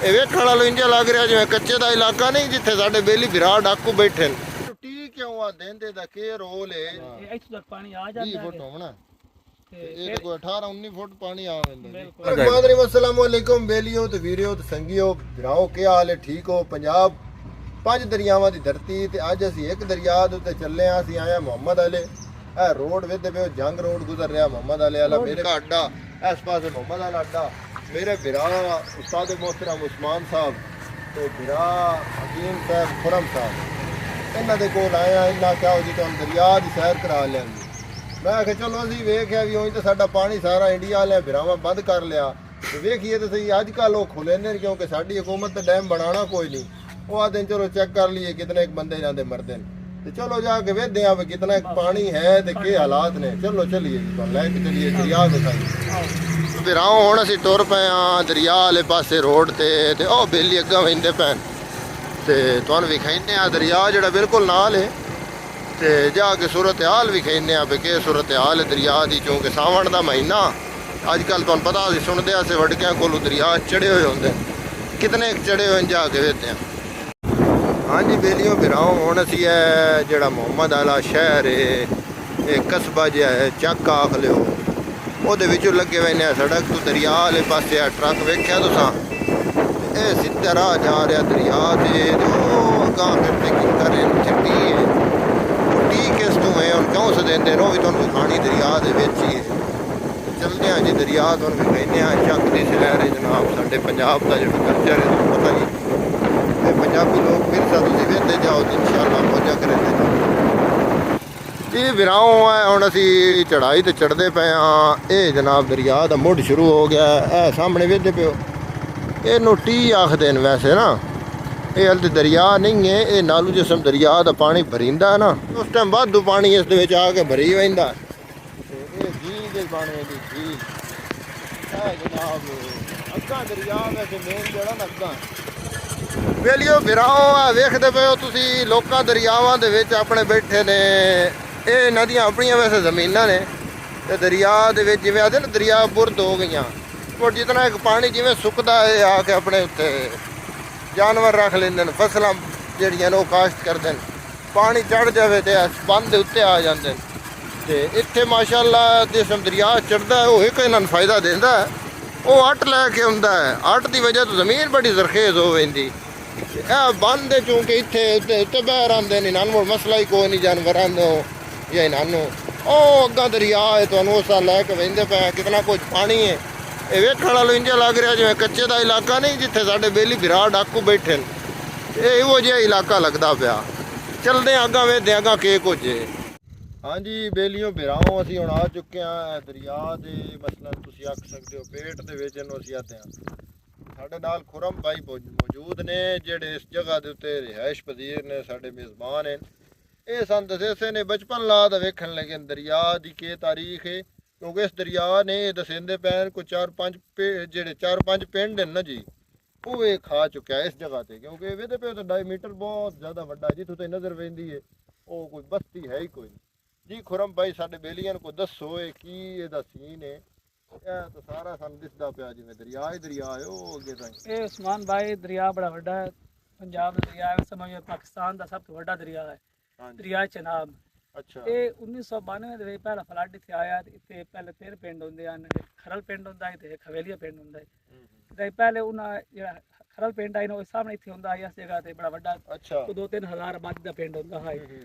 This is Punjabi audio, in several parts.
ਇਹ ਵੇਖਣ ਵਾਲੂ ਇੰਜ ਲੱਗ ਰਿਹਾ ਜਿਵੇਂ ਕੱਚੇ ਦਾ ਇਲਾਕਾ ਨਹੀਂ, ਜਿੱਥੇ ਸਾਡੇ ਬੇਲੀ ਵਿਰਾ ਡਾਕੂ ਬੈਠੇ ਨੇ। ਟੁੱਟੀ ਕਿਉਂ ਆ ਦਿੰਦੇ ਦਾ ਕੀ ਰੋਲ ਹੈ? ਇਹ ਇੱਥੋਂ ਤੱਕ ਪਾਣੀ ਆ ਜਾਂਦਾ 20 ਫੁੱਟ ਹੋਣਾ ਤੇ ਇਹ ਤਾਂ ਕੋਈ 18 19 ਫੁੱਟ ਪਾਣੀ ਆ ਜਾਂਦਾ। अस्सलाम वालेकुम बेलियो ते वीरियो ते संगियो भराओ, क्या हाल है? ठीक हो? पंजाब 5 दरियावां दी धरती ते अज असीं एक दरिया दे उत्ते चले आ। असीं आए मोहम्मद अले, ਇਹ रोड वेदे पे जंग रोड गुजर रहा मोहम्मद अले वाला मेरे अड्डा, इस पासे मोहम्मद अला अड्डा। मेरे बिरा उस्ताद मोहतरम उस्मान साहब ते बिरा हकीम साहब खुरम साहब इन्हां दे कोल आए आ। इन्हां क्या हो जी तुहानूं दरिया दी सैर करा लियांदी। मैं आख्या चलो असीं वेखिया भी उंज तो साडा पानी सारा इंडिया वाले बिरावां बंद कर लिया ते वेखिए तो सही अजकल वो खुले ने, क्योंकि साडी हुकूमत तो डैम बनाना कोई नहीं। वो आते चलो चेक कर लिए कितने एक बंदे जाते मरते हैं, तो चलो जाके वेखते हैं कितना पानी है तो के हालात ने। चलो चलिए जी लैके चलिए दरिया दिखाइए। बिराओ हुण असीं तुर पे हाँ दरिया वाले पासे रोड ते ओ बेली अग्गां वहिंदे पैन ते तुहानूं विखाइने आ दरिया जिहड़ा बिल्कुल नाल है ते जाके सूरत हाल विखाइने आ भी कि सूरत हाल है दरिया की। क्योंकि सावण का महीना अजकल तुहानूं पता असीं सुणदे असें वड़कियां कोलों दरिया चढ़े हुए होंदे, कितने चढ़े हुए जाके वेखदे हैं। हाँ जी बेलियों बिराओ हुण असीं जिहड़ा मोहम्मद अला शहर है एक कस्बा जिहा है चक आख लिओ, ਉਹਦੇ ਵਿੱਚੋਂ ਲੱਗੇ ਹੋਏ ਨੇ ਸੜਕ ਤੋਂ ਦਰਿया ਵਾਲੇ ਪਾਸੇ ਆ ਟਰੱਕ ਵੇਖਿਆ ਤੁਸੀਂ? ਇਹ ਸਿੱਧਾ ਰਾਹ ਜਾ ਰਿਹਾ ਦਰਿਆ ਤੇ ਉਹ ਅਗਾਂ ਫਿਰ ਤੇ ਕੀ ਕਰ ਰਹੇ ਨੇ ਛੱਡੀ ਹੈ ਟੀ ਕਿਸ ਤੋਂ ਹੈ ਹੁਣ ਕਿਉਂ ਸਦੇਂਦੇ ਨੇ ਉਹ ਵੀ ਤੁਹਾਨੂੰ ਖਾਣੀ ਦਰਿਆ ਦੇ ਵਿੱਚ ਹੀ ਹੈ। ਚਲਦੇ ਆ ਜੀ ਦਰਿਆ ਤੁਹਾਨੂੰ ਕਹਿੰਦੇ ਆ ਚੱਕ ਦੀ ਸੈਰ ਹੈ ਜਨਾਬ। ਸਾਡੇ ਪੰਜਾਬ ਦਾ ਜਿਹੜਾ ਕਲਚਰ ਹੈ ਤੁਹਾਨੂੰ ਪਤਾ ਹੀ ਤੇ ਪੰਜਾਬੀ ਲੋਕ ਵਿਰਸਾ ਤੁਸੀਂ ਵੇਖਦੇ ਜਾਓ ਤੇ ਇਨਸ਼ਾਅੱਲਾ ਮੌਜਾਂ ਕਰਦੇ ਜਾਓ। ਇਹ ਵਿਰਾਓ ਹੈ ਹੁਣ ਅਸੀਂ ਚੜਾਈ ਤੇ ਚੜਦੇ ਪਏ ਹਾਂ। ਇਹ ਜਨਾਬ ਦਰਿਆ ਦਾ ਮੁੱਢ ਸ਼ੁਰੂ ਹੋ ਗਿਆ। ਇਹ ਸਾਹਮਣੇ ਵੇਖਦੇ ਪਿਓ ਇਹਨੂੰ ਟੀ ਆਖਦੇ ਨੇ ਵੈਸੇ ਨਾ, ਇਹ ਹਲ ਤੇ ਦਰਿਆ ਨਹੀਂ ਹੈ, ਇਹ ਨਾਲੂ ਜਿਸਮ ਦਰਿਆ ਦਾ ਪਾਣੀ ਭਰੀਂਦਾ ਨਾ ਉਸ ਟਾਈਮ ਵਾਧੂ ਪਾਣੀ ਇਸ ਦੇ ਵਿੱਚ ਆ ਕੇ ਭਰੀ ਵਹਿੰਦਾ ਤੇ ਇਹ ਝੀਲ ਦੇ ਬਣੇ ਦੀ ਝੀਲ ਹੈ ਜਨਾਬ। ਅੱਗਾ ਦਰਿਆ ਵੈਸੇ ਮੇਨ ਜਿਹੜਾ ਨਾ ਅੱਗਾ ਵੇਲੀਓ ਵਿਰਾਓ ਆ ਵੇਖਦੇ ਪਏ ਹੋ ਤੁਸੀਂ। ਲੋਕਾਂ ਦਰਿਆਵਾਂ ਦੇ ਵਿੱਚ ਆਪਣੇ ਬੈਠੇ ਨੇ। ਇਹ ਨਦੀਆਂ ਆਪਣੀਆਂ ਵੈਸੇ ਜ਼ਮੀਨਾਂ ਨੇ ਤੇ ਦਰਿਆ ਦੇ ਵਿੱਚ ਜਿਵੇਂ ਆਦੇ ਨਾ ਦਰਿਆ ਬੁਰਦ ਹੋ ਗਈਆਂ ਔਰ ਜਿਤਨਾ ਇੱਕ ਪਾਣੀ ਜਿਵੇਂ ਸੁੱਕਦਾ ਹੈ ਆ ਕੇ ਆਪਣੇ ਉੱਤੇ ਜਾਨਵਰ ਰੱਖ ਲੈਂਦੇ ਨੇ, ਫਸਲਾਂ ਜਿਹੜੀਆਂ ਨੇ ਉਹ ਕਾਸ਼ਤ ਕਰਦੇ ਨੇ। ਪਾਣੀ ਚੜ੍ਹ ਜਾਵੇ ਤੇ ਬੰਦ ਦੇ ਉੱਤੇ ਆ ਜਾਂਦੇ ਨੇ ਤੇ ਇੱਥੇ ਮਾਸ਼ਾਅੱਲਾ ਜਿਸਮ ਦਰਿਆ ਚੜ੍ਹਦਾ ਉਹ ਇੱਕ ਇਹਨਾਂ ਨੂੰ ਫਾਇਦਾ ਦਿੰਦਾ ਹੈ। ਉਹ ਅੱਟ ਲੈ ਕੇ ਆਉਂਦਾ ਹੈ। ਅੱਟ ਦੀ ਵਜ੍ਹਾ ਤੋਂ ਜ਼ਮੀਨ ਬੜੀ ਜ਼ਰਖੇਜ਼ ਹੋ ਜਾਂਦੀ। ਇਹ ਬੰਦ ਹੈ ਚੂੰਕਿ ਇੱਥੇ ਉੱਤੇ ਬਹਿ ਆਉਂਦੇ ਨੇ, ਇਹਨਾਂ ਨੂੰ ਮਸਲਾ ਹੀ ਕੋਈ ਨਹੀਂ ਜਾਨਵਰਾਂ ਨੂੰ ਜਾਂ ਇਹਨਾਂ ਨੂੰ। ਉਹ ਅੱਗਾ ਦਰਿਆ ਹੈ ਤੁਹਾਨੂੰ ਉਸ ਨਾਲ ਲੈ ਕੇ ਵਹਿੰਦੇ ਪਏ ਕਿਤਨਾ ਕੁਝ ਪਾਣੀ ਹੈ। ਇਹ ਵੇਖਣ ਵਾਲੂ ਇੰਜ ਲੱਗ ਰਿਹਾ ਜਿਵੇਂ ਕੱਚੇ ਦਾ ਇਲਾਕਾ ਨਹੀਂ, ਜਿੱਥੇ ਸਾਡੇ ਬੇਲੀ ਵਿਰਾ ਡਾਕੂ ਬੈਠੇ ਨੇ। ਇਹ ਇਹੋ ਜਿਹਾ ਇਲਾਕਾ ਲੱਗਦਾ ਪਿਆ। ਚਲਦੇ ਹਾਂ ਅੱਗਾ ਵੇਖਦੇ ਅੱਗਾ ਕੀ ਕੁਝ ਹੈ। ਹਾਂਜੀ ਬੇਲੀਓ ਬਿਰਾਓ ਅਸੀਂ ਹੁਣ ਆ ਚੁੱਕੇ ਹਾਂ ਦਰਿਆ ਦੇ ਮਸਲਨ ਤੁਸੀਂ ਆਖ ਸਕਦੇ ਹੋ ਪੇਟ ਦੇ ਵਿੱਚ ਇਹਨੂੰ ਅਸੀਂ ਆਤੇ ਹਾਂ। ਸਾਡੇ ਨਾਲ ਖੁਰਮ ਭਾਈ ਮੌਜੂਦ ਨੇ ਜਿਹੜੇ ਇਸ ਜਗ੍ਹਾ ਦੇ ਉੱਤੇ ਰਿਹਾਇਸ਼ ਪਜ਼ੀਰ ਨੇ, ਸਾਡੇ ਮੇਜ਼ਬਾਨ ਹਨ। ਇਹ ਸਾਨੂੰ ਦੱਸੇ ਨੇ ਬਚਪਨ ਲਾ ਦਾ ਵੇਖਣ ਲੱਗੇ ਦਰਿਆ ਦੀ ਕੀ ਤਾਰੀਖ ਹੈ, ਕਿਉਂਕਿ ਇਸ ਦਰਿਆ ਨੇ ਦੱਸਦੇ ਪੈਣ ਕੋਈ 4-5 ਜਿਹੜੇ 4-5 ਪਿੰਡ ਨੇ ਨਾ ਜੀ ਉਹ ਇਹ ਖਾ ਚੁੱਕਿਆ ਇਸ ਜਗ੍ਹਾ ਤੇ। ਕਿਉਂਕਿ ਇਹਦੇ ਪੇ ਤਾਂ ਡਾਇਮੀਟਰ ਬਹੁਤ ਜ਼ਿਆਦਾ ਵੱਡਾ ਜਿੱਥੋਂ ਤੇ ਨਜ਼ਰ ਪੈਂਦੀ ਹੈ ਉਹ ਕੋਈ ਬਸਤੀ ਹੈ ਹੀ ਕੋਈ ਨਹੀਂ ਜੀ। ਖੁਰਮ ਭਾਈ ਸਾਡੇ ਬੇਲੀਆਂ ਨੂੰ ਦੱਸੋ ਇਹ ਕੀ ਇਹਦਾ ਸੀਨ ਹੈ? ਇਹ ਤਾਂ ਸਾਰਾ ਸਾਨੂੰ ਦਿਸਦਾ ਪਿਆ ਜਿਵੇਂ ਦਰਿਆ ਹੀ ਦਰਿਆ ਹੈ ਉਹ ਅੱਗੇ ਤੱਕ। ਇਹ ਉਸਮਾਨ ਭਾਈ ਦਰਿਆ ਬੜਾ ਵੱਡਾ ਹੈ। ਪੰਜਾਬ ਦਾ ਦਰਿਆ ਹੈ, ਸਮਝੋ ਪਾਕਿਸਤਾਨ ਦਾ ਸਭ ਤੋਂ ਵੱਡਾ ਦਰਿਆ ਹੈ ਦਰਿਆ ਚਨਾਬ। ਅੱਛਾ। ਇਹ 1992 ਦੇ ਵਿੱਚ ਪਹਿਲਾ ਫਲੱਡ ਇੱਥੇ ਆਇਆ ਤੇ ਇੱਥੇ ਪਹਿਲੇ 3 ਪਿੰਡ ਹੁੰਦੇ ਹਨ। ਖਰਲ ਪਿੰਡ ਹੁੰਦਾ ਹੈ ਤੇ ਖਵੇਲੀਆ ਪਿੰਡ ਹੁੰਦਾ ਹੈ। ਤੇ ਪਹਿਲੇ ਉਹਨਾਂ ਜਿਹੜਾ ਖਰਲ ਪਿੰਡ ਆਇਆ ਉਹ ਸਾਹਮਣੇ ਇੱਥੇ ਹੁੰਦਾ ਹੈ ਇਸ ਜਗ੍ਹਾ ਤੇ ਬੜਾ ਵੱਡਾ 2-3 ਹਜ਼ਾਰ ਆਬਾਦੀ ਦਾ ਪਿੰਡ ਹੁੰਦਾ ਹੈ।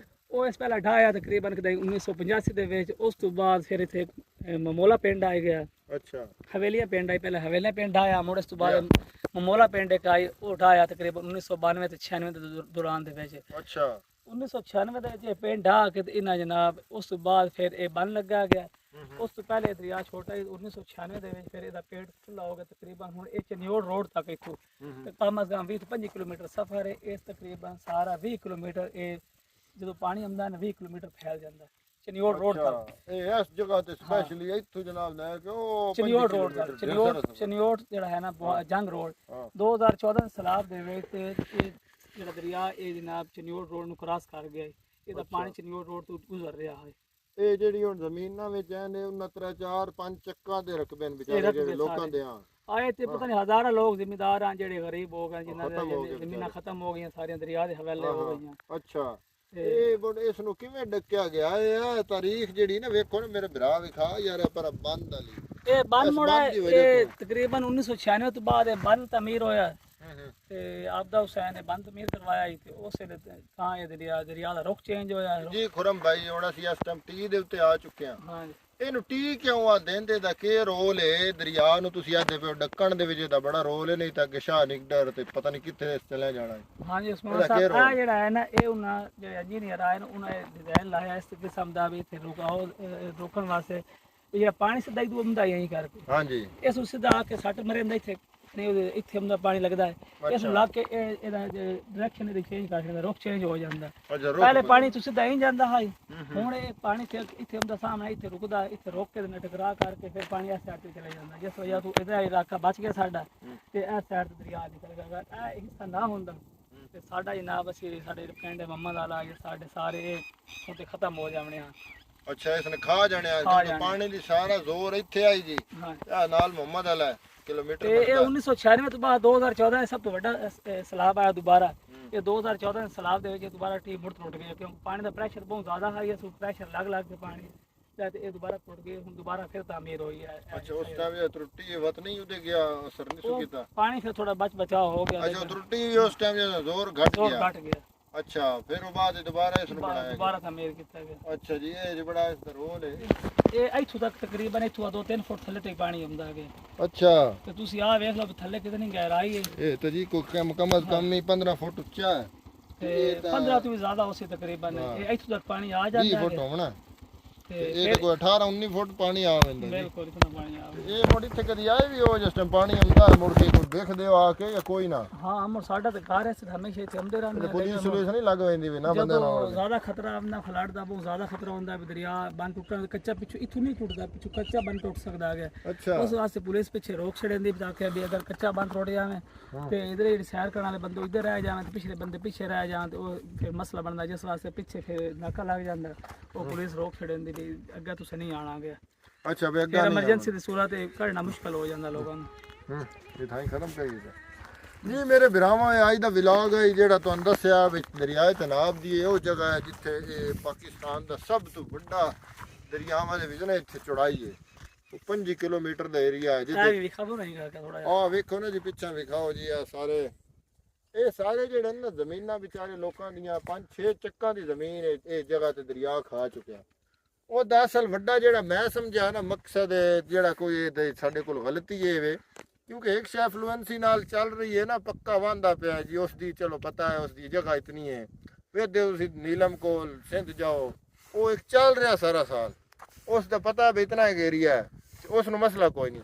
ਉਹ ਇਸ ਪਹਿਲਾਂ ਢਾਇਆ ਤਕਰੀਬਨ 1985 ਦੇ ਵਿੱਚ। ਉਸ ਤੋਂ ਬਾਅਦ ਫਿਰ ਇੱਥੇ ਮਮੋਲਾ ਪਿੰਡ ਆ ਗਿਆ। ਅੱਛਾ। ਹਵੇਲੀਆ ਪਿੰਡ ਆਇਆ, ਪਹਿਲਾਂ ਹਵੇਲੀਆ ਪਿੰਡ ਆਇਆ, ਮੁੜ ਇਸ ਤੋਂ ਬਾਅਦ ਮਮੋਲਾ ਪਿੰਡ ਇੱਕ ਆਈ ਉਹ ਢਾਇਆ ਤਕਰੀਬਨ 1992 ਤੇ 96 ਦੇ ਦੌਰਾਨ ਦੇ ਵਿੱਚ। ਅੱਛਾ। 1996 ਦੇ ਵਿੱਚ ਪਿੰਡ ਢਾ ਕੇ ਇਹਨਾਂ ਜਨਾਬ ਉਸ ਤੋਂ ਬਾਅਦ ਫਿਰ ਇਹ ਬੰਨ ਲੱਗਾ ਗਿਆ। ਉਸ ਤੋਂ ਪਹਿਲੇ ਦਰਿਆ ਛੋਟਾ ਹੀ 1996 ਦੇ ਵਿੱਚ ਫਿਰ ਇਹਦਾ ਪੇਟ ਖੁੱਲਾ ਹੋ ਗਿਆ ਤਕਰੀਬਨ। ਹੁਣ ਇਹ ਚਨਿਓੜ ਰੋਡ ਤੱਕ ਇੱਥੋਂ ਕਮ ਅਜ਼ ਕਮ 20-25 ਕਿਲੋਮੀਟਰ ਸਫ਼ਰ ਹੈ। ਇਸ ਤਕਰੀਬਨ ਸਾਰਾ 20 ਕਿਲੋਮੀਟਰ ਇਹ ਜਦੋਂ ਪਾਣੀ ਆਉਂਦਾ ਨਾ 20 ਕਿਲੋਮੀਟਰ ਫੈਲ ਜਾਂਦਾ ਚਨਿਓੜ ਰੋਡ ਤੱਕ। ਇਹ ਇਸ ਜਗ੍ਹਾ ਤੇ ਸਪੈਸ਼ਲੀ ਇੱਥੋਂ ਜਨਾਬ ਲੈ ਕੇ ਉਹ ਚਨਿਓੜ ਰੋਡ ਤੱਕ ਚਨਿਓੜ ਜਿਹੜਾ ਹੈ ਨਾ ਜੰਗ ਰੋਡ 2014 ਸਲਾਬ ਦੇ ਵਿੱਚ ਇਹ ਜਿਹੜਾ ਦਰਿਆ ਇਹ ਜਨਾਬ ਚਨਿਓੜ ਰੋਡ ਨੂੰ ਕ੍ਰਾਸ ਕਰ ਗਿਆ। ਇਹਦਾ ਪਾਣੀ ਚਨਿਓੜ ਰੋਡ ਤੋਂ ਗੁਜ਼ਰ ਰਿਹਾ ਹੈ। ਇਹ ਜਿਹੜੀ ਹੁਣ ਜ਼ਮੀਨਾਂ ਵਿੱਚ ਨੇ ਉਹਨਾਂ 3-4-5 ਚੱਕਾਂ ਦੇ ਰਕਬੇ ਨੇ ਵਿਚਾਰੇ ਜਿਹੜੇ ਲੋਕਾਂ ਦੇ ਆ ਆਏ ਤੇ ਪਤਾ ਨਹੀਂ ਹਜ਼ਾਰਾਂ ਲੋਕ ਜ਼ਿਮੀਦਾਰ ਆ ਜਿਹੜੇ ਗਰੀਬ ਹੋ ਗਏ ਜਿਨ੍ਹਾਂ ਖਤਮ ਹੋ ਗਏ ਦੀਆਂ ਜ਼ਮੀਨਾਂ ਵਿਚਾਰੇ। ਖਤਮ ਹੋ ਗਈਆਂ ਸਾਰੀਆਂ ਦਰਿਆ ਦੇ ਹਵਾਲੇ ਹੋ ਗਈਆਂ ਅੱਛਾ ਤੇ ਇਹ ਬੜ ਇਸ ਨੂੰ ਕਿਵੇਂ ਡੱਕਿਆ ਗਿਆ ਇਹ ਤਾਰੀਖ ਜਿਹੜੀ ਨਾ ਵੇਖੋ ਨਾ ਮੇਰੇ ਭਰਾ ਵਿਖਾ ਯਾਰ ਪਰ ਬੰਦ ਵਾਲੀ ਇਹ ਬੰਨ ਇਸ ਮੋੜਾ ਬੰਨ੍ਹ ਦੀ ਵਜ੍ਹਾ ਇਹ ਤੋਂ। ਤਕਰੀਬਨ 1996 ਤੋਂ ਬਾਅਦ ਇਹ ਬੰਨ ਤਮੀਰ ਹੋਇਆ ਤੇ ਆਪਦਾ ਹੁਸੈਨ ਨੇ ਬੰਨ ਤਮੀਰ ਕਰਵਾਇਆ ਸੀ ਤੇ ਉਸੇ ਦੇ ਤਾਂ ਇਹ ਦਰਿਆ ਦਾ ਰੁਖ ਚੇਂਜ ਹੋਇਆ ਜੀ ਖੁਰਮ ਭਾਈ ਹੁਣ ਅਸੀਂ ਇਸ ਟਾਈਮ ਟੀ ਦੇ ਉੱਤੇ ਆ ਚੁੱਕੇ ਹਾਂ ਹਾਂ ਇਹਨੂੰ ਟੀ ਕਿਉਂ ਆ ਦਿੰਦੇ ਦਾ ਕੀ ਰੋਲ ਹੈ ਦਰਿਆ ਨੂੰ ਤੁਸੀਂ ਆਦੇ ਪਿਓ ਡੱਕਣ ਦੇ ਵਿੱਚ ਇਹਦਾ ਬੜਾ ਰੋਲ ਹੈ ਨਹੀਂ ਤਾਂ ਅੱਗੇ ਸ਼ਾਹ ਨਿਕਡਰ ਤੇ ਪਤਾ ਨਹੀਂ ਕਿੱਥੇ ਚਲੇ ਜਾਣਾ ਹੈ ਹਾਂਜੀ ਉਸਮਾਨ ਇਹਦਾ ਸਾਹਿਬ ਕੀ ਆ ਰੋਲ? ਜਿਹੜਾ ਹੈ ਨਾ ਇਹ ਉਹਨਾਂ ਜਿਹੜੇ ਇੰਜੀਨੀਅਰ ਆਏ ਨੇ ਉਹਨਾਂ ਨੇ ਡਿਜ਼ਾਈਨ ਲਾਇਆ ਇਸ ਕਿਸਮ ਦਾ ਵੀ ਇੱਥੇ ਰੋਕਣ ਵਾਸਤੇ ਇਹ ਜਿਹੜਾ ਪਾਣੀ ਸਿੱਧਾ ਹੀ ਹੁੰਦਾ ਯਹੀਂ ਕਰਕੇ ਹਾਂਜੀ ਇਸ ਨੂੰ ਸਿੱਧਾ ਆ ਕੇ ਸੱਟ ਮਰੇ ਹੁੰਦਾ ਇੱਥੇ ਨਹੀਂ ਉਹਦੇ ਇੱਥੇ ਹੁੰਦਾ ਪਾਣੀ ਲੱਗਦਾ ਹੈ ਇਸ ਨੂੰ ਲਾ ਕੇ ਇਹਦਾ ਡਾਇਰੈਕਸ਼ਨ ਇਹਦੀ ਚੇਂਜ ਕਰ ਦਿੰਦਾ ਰੁਖ ਚੇਂਜ ਹੋ ਜਾਂਦਾ ਅੱਛਾ ਪਹਿਲੇ ਪਾਣੀ ਤੋਂ ਸਿੱਧਾ ਹੀ ਜਾਂਦਾ ਹੈ ਹੁਣ ਇਹ ਪਾਣੀ ਇੱਥੇ ਹੁੰਦਾ ਸਾਹਮਣੇ ਇੱਥੇ ਰੁਕਦਾ ਇੱਥੇ ਰੋਕ ਕੇ ਤੇ ਟਕਰਾ ਕਰਕੇ ਫਿਰ ਪਾਣੀ ਇਸ ਸਾਈਡ ਤੇ ਚਲਾ ਜਾਂਦਾ ਜਿਸ ਵਜ੍ਹਾ ਤੋਂ ਇਹਦਾ ਇਲਾਕਾ ਬਚ ਗਿਆ ਸਾਡਾ ਤੇ ਇਸ ਸਾਈਡ ਤੇ ਦਰਿਆ ਨਿਕਲ ਗਿਆ ਇਹ ਹਿੱਸਾ ਨਾ ਹੁੰਦਾ ਤੇ ਸਾਡਾ ਜਨਾਬ ਅਸੀਂ ਸਾਡੇ ਪਿੰਡ ਮੰਮਾ ਦਾ ਲਾ ਸਾਡੇ ਸਾਰੇ ਉੱਤੇ ਖਤਮ ਹੋ ਜਾਣੇ ਆ ਅੱਛਾ ਇਸ ਨੇ ਖਾ ਜਾਣਿਆ ਖਾ ਜਦੋਂ ਜਾਣੇ। ਪਾਣੀ ਦੀ ਸਾਰਾ ਜ਼ੋਰ ਇੱਥੇ ਆਈ ਜੀ ਹਾਂ ਆ ਨਾਲ ਮੁਹੰਮਦ ਅਲਾ ਕਿਲੋਮੀਟਰ ਤੇ ਇਹ 1996 ਤੋਂ ਬਾਅਦ 2014 ਇਹ ਸਭ ਤੋਂ ਵੱਡਾ ਸੈਲਾਬ ਆਇਆ ਦੁਬਾਰਾ ਇਹ 2014 ਦੇ ਸੈਲਾਬ ਦੇ ਵਿੱਚ ਦੁਬਾਰਾ ਟੀਮ ਮੁੜ ਟੁੱਟ ਗਈ ਕਿਉਂਕਿ ਪਾਣੀ ਦਾ ਪ੍ਰੈਸ਼ਰ ਬਹੁਤ ਜ਼ਿਆਦਾ ਹੈ ਇਸ ਪ੍ਰੈਸ਼ਰ ਲੱਗ ਲੱਗ ਕੇ ਪਾਣੀ ਤੇ ਇਹ ਦੁਬਾਰਾ ਟੁੱਟ ਗਈ ਹੁਣ ਦੁਬਾਰਾ ਫਿਰ ਤਾਮੀਰ ਹੋਈ ਹੈ ਅੱਛਾ ਉਸ ਟਾਈਮ ਇਹ ਤਰੁੱਟੀ ਇਹ ਵਤ ਨਹੀਂ ਉਹਦੇ ਗਿਆ ਅਸਰ ਨਹੀਂ ਸੁ ਕੀਤਾ ਪਾਣੀ ਫਿਰ ਥੋੜਾ ਬਚਾਅ ਹੋ ਗਿਆ ਅੱਛਾ ਤਰੁੱਟੀ ਵੀ ਉਸ ਟਾਈਮ ਜਦੋਂ ਜ਼ੋਰ ਘਟ ਉਹ ਗਿਆ ਘਟ ਗਿਆ ਅੱਛਾ ਫਿਰ ਉਹ ਬਾਅਦ ਦੁਬਾਰਾ ਇਸ ਨੂੰ ਬਣਾਇਆ ਦੁਬਾਰਾ ਤਾਮੀਰ ਕੀਤਾ ਗਿਆ ਗਿਆ। ਅੱਛਾ ਜੀ ਇਹ ਜਿਹੜਾ ਇਸ ਦਾ ਰੋਲ ਹੈ ਇਹ ਇੱਥੋਂ ਤੱਕ ਤਕਰੀਬਨ ਇੱਥੋਂ 2-3 ਫੁੱਟ ਥੱਲੇ ਤੱਕ ਪਾਣੀ ਆਉਂਦਾ ਹੈ ਅੱਛਾ ਤੇ ਤੁਸੀਂ ਆਹ ਵੇਖ ਲਓ ਵੀ ਥੱਲੇ ਕਿਤਨੀ ਗਹਿਰਾਈ ਹੈ ਇਹ ਤਾਂ ਜੀ ਕੋਈ ਮੁਕੰਮਲ ਕਮ ਹੀ 15 ਫੁੱਟ ਉੱਚਾ ਹੈ ਤੇ 15 ਤੋਂ ਵੀ ਜ਼ਿਆਦਾ ਉਸੇ ਤਕਰੀਬਨ ਇਹ ਇੱਥੋਂ ਤੱਕ ਪਾਣੀ ਆ 20 ਜਾਂਦਾ ਫੁੱਟ ਹੈ ਹੋਣਾ ਤੇ ਇਹ ਤਾਂ ਕੋਈ 18 19 ਫੁੱਟ ਪਾਣੀ ਆ ਜਾਂਦਾ ਜੀ ਬਿਲਕੁਲ ਇਤਨਾ ਪਾਣੀ ਆ ਇਹ ਮੁੜ ਇੱਥੇ ਕਦੀ ਆਏ ਵੀ ਹੋ ਜਿਸ ਟਾਈਮ ਪਾਣੀ ਆਉਂਦਾ ਮੁੜ ਕੇ ਕੋਈ ਦੇਖਦੇ ਹੋ ਆ ਕੇ ਜਾਂ ਕੋਈ ਨਾ ਹਾਂ ਅਮਰ ਸਾਡਾ ਤੇ ਘਰ ਹੈ ਹਮੇਸ਼ਾ ਇੱਥੇ ਆਉਂਦੇ ਰਹਿੰਦੇ ਪੁਲਿਸ ਸੋਲੂਸ਼ਨ ਨਹੀਂ ਲੱਗ ਜਾਂਦੀ ਵੀ ਨਾ ਬੰਦੇ ਜਦੋਂ ਨਾਲ ਜ਼ਿਆਦਾ ਖਤਰਾ ਆਉਂਦਾ ਫਲੱਡ ਦਾ ਬਹੁਤ ਜ਼ਿਆਦਾ ਖਤਰਾ ਹੁੰਦਾ ਵੀ ਦਰਿਆ ਬੰਨ ਟੁੱਟਣ ਦਾ ਕੱਚਾ ਪਿੱਛੋਂ ਇੱਥੋਂ ਨਹੀਂ ਟੁੱਟਦਾ ਪਿੱਛੋਂ ਕੱਚਾ ਬੰਨ ਟੁੱਟ ਸਕਦਾ ਹੈ ਅੱਛਾ ਉਸ ਵਾਸਤੇ ਪੁਲਿਸ ਪਿੱਛੇ ਰੋਕ ਛੜੇਂਦੀ ਤਾਂ ਕਿ ਵੀ ਅਗਰ ਕੱਚਾ ਬੰਨ ਟੁੱਟ ਜਾਵੇ ਤੇ ਇਧਰ ਜਿਹੜੀ ਸੈਰ ਕਰਨ ਵਾਲੇ ਬੰਦੇ ਇੱਧਰ ਰਹਿ ਜਾਣ ਤੇ ਪਿਛਲੇ ਬੰਦੇ ਪਿੱਛੇ ਰਹਿ ਜਾਣ ਤੇ ਉਹ ਫਿਰ ਮਸਲਾ ਬਣਦਾ ਜਿਸ ਵਾਸਤੇ ਪਿੱਛੇ ਫਿਰ ਨਾਕਾ ਲੱਗ ਜਾਂਦਾ ਉਹ ਪੁਲਿਸ ਰੋਕ ਛੜੇਂਦੀ ਵੀ ਅੱਗੇ ਤੁਸੀਂ ਨਹੀਂ ਆਣਾ ਗਿਆ ਅੱਛਾ ਵੇ ਫਿਰ ਅੱਗਾ ਨਹੀਂ ਐਮਰਜੈਂਸੀ ਦੀ ਸੂਰਤ ਤੇ ਕਰਨਾ ਮੁਸ਼ਕਲ ਹੋ ਜਾਂਦਾ ਲੋਕਾਂ ਨੂੰ ਇਹ ਥਾਂ ਹੀ ਖਤਮ ਕਰੀ ਦਿੱਤਾ ਜੀ ਮੇਰੇ ਵਿਰਾਵਾਂ ਅੱਜ ਦਾ ਵਲੌਗ ਹੈ ਜਿਹੜਾ ਤੁਹਾਨੂੰ ਦੱਸਿਆ ਵਿੱਚ ਦਰਿਆਏ ਤਨਾਬ ਦੀ ਇਹ ਉਹ ਜਗ੍ਹਾ ਹੈ ਜਿੱਥੇ ਇਹ ਪਾਕਿਸਤਾਨ ਦਾ ਸਭ ਤੋਂ ਵੱਡਾ ਦਰਿਆਵਾਂ ਦੇ ਵਿੱਚ ਨਾ ਇੱਥੇ ਚੌੜਾਈ ਹੈ ਉਹ 5 ਕਿਲੋਮੀਟਰ ਦਾ ਏਰੀਆ ਹੈ ਜਿੱਥੇ ਇਹ ਵੀ ਖਬਰ ਨਹੀਂ ਕਰਦਾ ਥੋੜਾ ਜਿਹਾ ਆਹ ਵੇਖੋ ਨਾ ਜੀ ਪਿੱਛਾ ਵਿਖਾਓ ਜੀ ਆ ਸਾਰੇ ਇਹ ਸਾਰੇ ਜਿਹੜੇ ਨੇ ਨਾ ਜ਼ਮੀਨਾਂ ਵਿਚਾਰੇ ਲੋਕਾਂ ਦੀਆਂ 5-6 ਚੱਕਾਂ ਦੀ ਜ਼ਮੀਨ ਇਹ ਜਗ੍ਹਾ ਤੇ ਦਰਿਆ ਖਾ ਚੁੱਕਿਆ ਉਹ ਦਾ ਅਸਲ ਵੱਡਾ ਜਿਹੜਾ ਮੈਂ ਸਮਝਿਆ ਨਾ ਮਕਸਦ ਜਿਹੜਾ ਕੋਈ ਇਹਦੇ ਸਾਡੇ ਕੋਲ ਗਲਤੀ ਹੈ ਵੇ ਕਿਉਂਕਿ ਇੱਕ ਸ਼ੈ ਫਲੂਐਂਸੀ ਨਾਲ ਚੱਲ ਰਹੀ ਹੈ ਨਾ ਪੱਕਾ ਵਾਂਦਾ ਪਿਆ ਜੀ ਉਸ ਦੀ ਚਲੋ ਪਤਾ ਹੈ ਉਸ ਦੀ ਜਗ੍ਹਾ ਇਤਨੀ ਹੈ ਵੇਖਦੇ ਤੁਸੀਂ ਨੀਲਮ ਕੋਲ ਸਿੰਧ ਜਾਓ ਉਹ ਇੱਕ ਚੱਲ ਰਿਹਾ ਸਾਰਾ ਸਾਲ ਉਸ ਦਾ ਪਤਾ ਵੀ ਇਤਨਾ ਇੱਕ ਏਰੀਆ ਹੈ ਉਸ ਨੂੰ ਮਸਲਾ ਕੋਈ ਨਹੀਂ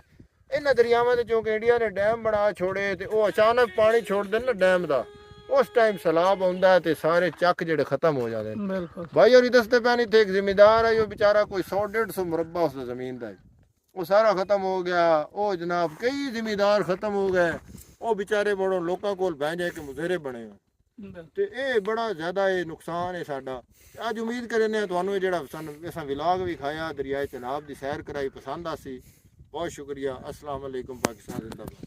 ਇਹਨਾਂ ਦਰਿਆਵਾਂ ਦੇ ਚੋਂ ਇੰਡੀਆ ਨੇ ਡੈਮ ਬਣਾ ਛੋੜੇ ਤੇ ਉਹ ਅਚਾਨਕ ਪਾਣੀ ਛੋੜਦੇ ਨੇ ਨਾ ਡੈਮ ਦਾ ਉਸ ਟਾਈਮ ਸੈਲਾਬ ਆਉਂਦਾ ਤੇ ਸਾਰੇ ਚੱਕ ਜਿਹੜੇ ਖਤਮ ਹੋ ਜਾਂਦੇ ਨੇ ਬਿਲਕੁਲ ਭਾਈ ਹੋਰੀ ਦੱਸਦੇ ਪਏ ਨਹੀਂ ਤੇ ਇੱਕ ਜ਼ਿਮੀਦਾਰ ਹੈ ਜੋ ਵਿਚਾਰਾ ਕੋਈ 100-150 ਮੁਰੱਬਾ ਉਸ ਦਾ ਜ਼ਮੀਨ ਦਾ ਹੈ ਉਹ ਸਾਰਾ ਖਤਮ ਹੋ ਗਿਆ ਉਹ ਜਨਾਬ ਕਈ ਜ਼ਿਮੀਦਾਰ ਖਤਮ ਹੋ ਗਏ ਉਹ ਵਿਚਾਰੇ ਬੜੋਂ ਲੋਕਾਂ ਕੋਲ ਬਹਿ ਜਾ ਕੇ ਮੁਜ਼ੇਰੇ ਬਣੇ ਹੋਏ ਤੇ ਇਹ ਬੜਾ ਜ਼ਿਆਦਾ ਇਹ ਨੁਕਸਾਨ ਹੈ ਸਾਡਾ ਅੱਜ ਉਮੀਦ ਕਰਨੇ ਆ ਤੁਹਾਨੂੰ ਇਹ ਜਿਹੜਾ ਸਾਨੂੰ ਅਸਾਂ ਵਲੌਗ ਵੀ ਖਾਇਆ ਦਰਿਆਏ ਤਨਾਬ ਦੀ ਸੈਰ ਕਰਾਈ ਪਸੰਦ ਆਸੀ ਬਹੁਤ ਸ਼ੁਕਰੀਆ ਅਸਲਾਮ ਅਲੈਕੁਮ ਪਾਕਿਸਤਾਨ ਜ਼ਿੰਦਾਬਾਦ